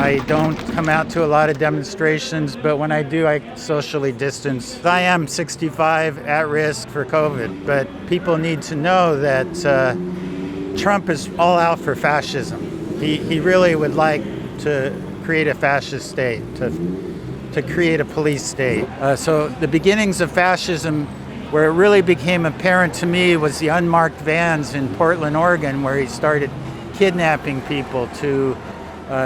I don't come out to a lot of demonstrations, but when I do, I socially distance. I am 65 at risk for COVID, but people need to know that Trump is all out for fascism. He really would like to create a fascist state, to create a police state. So the beginnings of fascism, where it really became apparent to me, was the unmarked vans in Portland, Oregon, where he started kidnapping people to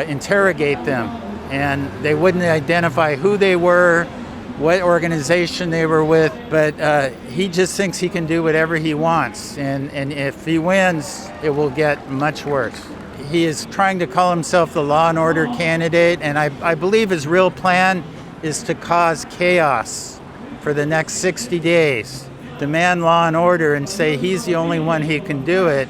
interrogate them. And they wouldn't identify who they were, what organization they were with, but he just thinks he can do whatever he wants. And if he wins, it will get much worse. He is trying to call himself the law and order candidate, and I believe his real plan is to cause chaos for the next 60 days, demand law and order and say he's the only one who can do it.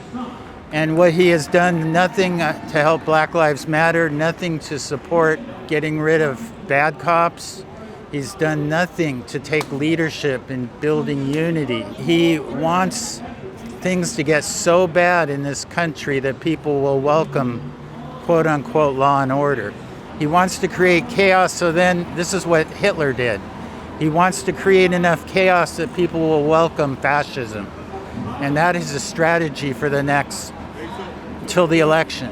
And what he has done, nothing to help Black Lives Matter, nothing to support getting rid of bad cops. He's done nothing to take leadership in building unity. He wants things to get so bad in this country that people will welcome quote unquote law and order. He wants to create chaos, so then this is what Hitler did. He wants to create enough chaos that people will welcome fascism. And that is a strategy for the next, till the election.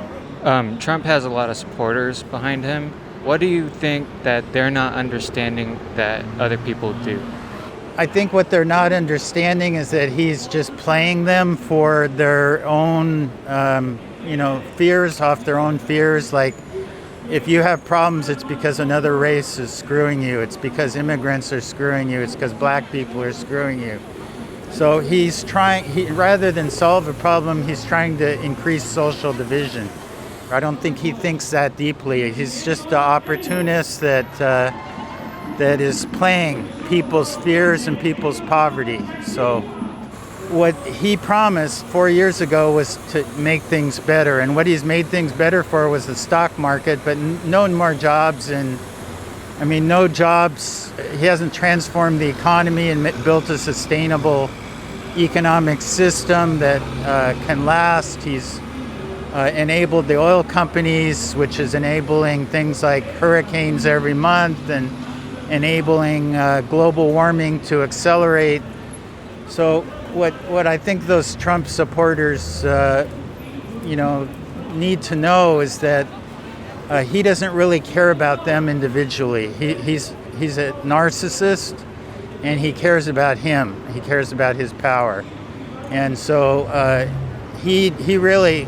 Trump has a lot of supporters behind him. What do you think that they're not understanding that other people do? I think what they're not understanding is that he's just playing them for their own, fears, off their own fears. Like, if you have problems, it's because another race is screwing you. It's because immigrants are screwing you. It's because black people are screwing you. So he's trying, rather than solve a problem, he's trying to increase social division. I don't think he thinks that deeply. He's just an opportunist that is playing people's fears and people's poverty. So what he promised 4 years ago was to make things better. And what he's made things better for was the stock market, but no more jobs. And no jobs. He hasn't transformed the economy and built a sustainable economic system that can last. He's enabled the oil companies, which is enabling things like hurricanes every month and enabling global warming to accelerate. So what I think those Trump supporters, need to know is that he doesn't really care about them individually. He's a narcissist, and he cares about him. He cares about his power, and so he really,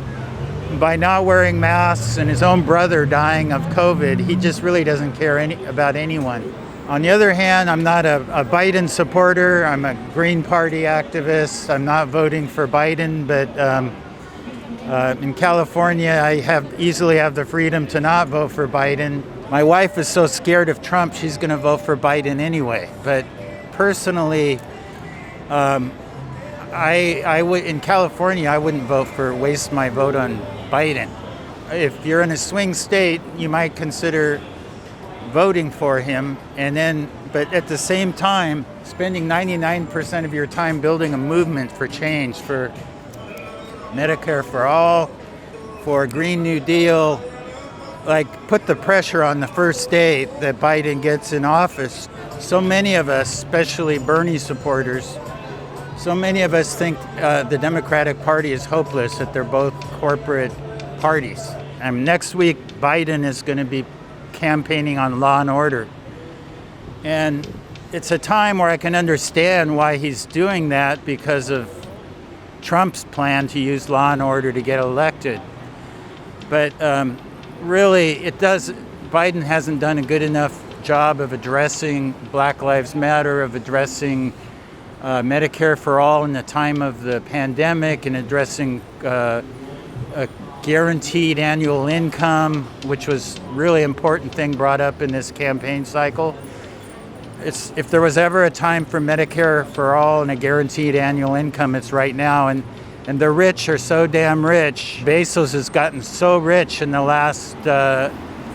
by not wearing masks and his own brother dying of COVID, he just really doesn't care about anyone. On the other hand, I'm not a Biden supporter. I'm a Green Party activist. I'm not voting for Biden, but in California, I easily have the freedom to not vote for Biden. My wife is so scared of Trump, she's going to vote for Biden anyway. But personally, I would, in California, I wouldn't waste my vote on Biden. If you're in a swing state, you might consider voting for him, but at the same time, spending 99% of your time building a movement for change, for Medicare for all, for a Green New Deal, put the pressure on the first day that Biden gets in office. So many of us, especially Bernie supporters, so many of us think the Democratic Party is hopeless, that they're both corporate parties. Next week, Biden is going to be campaigning on law and order. And it's a time where I can understand why he's doing that, because of Trump's plan to use law and order to get elected. But really, Biden hasn't done a good enough job of addressing Black Lives Matter, of addressing Medicare for all in the time of the pandemic, and addressing a guaranteed annual income, which was really important thing brought up in this campaign cycle. If there was ever a time for Medicare for all and a guaranteed annual income, it's right now. And the rich are so damn rich. Bezos has gotten so rich in the last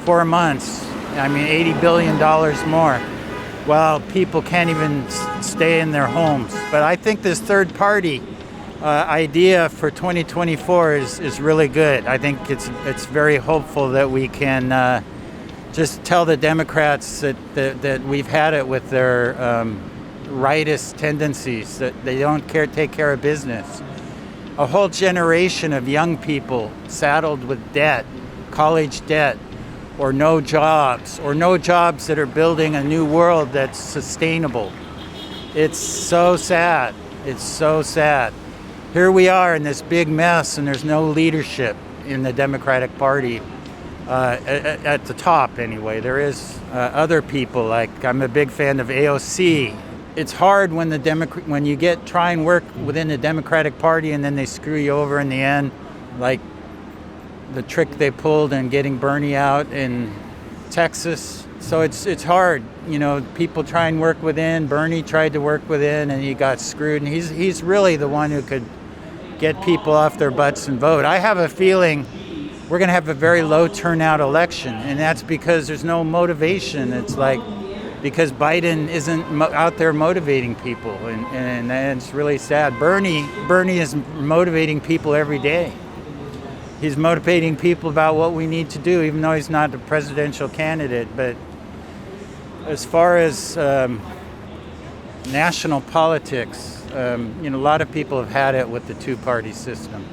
4 months. $80 billion more, while people can't even stay in their homes. But I think this third party idea for 2024 is really good. I think it's very hopeful that we can just tell the Democrats that we've had it with their rightist tendencies, that they don't take care of business. A whole generation of young people saddled with debt, college debt, or no jobs that are building a new world that's sustainable. It's so sad. It's so sad. Here we are in this big mess, and there's no leadership in the Democratic Party. At the top, anyway. There is other people, like I'm a big fan of AOC. It's hard when when you try and work within the Democratic Party and then they screw you over in the end, like the trick they pulled in getting Bernie out in Texas. So it's hard, people try and work within. Bernie tried to work within and he got screwed, and he's really the one who could get people off their butts and vote. I have a feeling we're going to have a very low turnout election, and that's because there's no motivation. It's like because Biden isn't out there motivating people, and it's really sad. Bernie is motivating people every day. He's motivating people about what we need to do, even though he's not a presidential candidate. But as far as national politics, a lot of people have had it with the two-party system.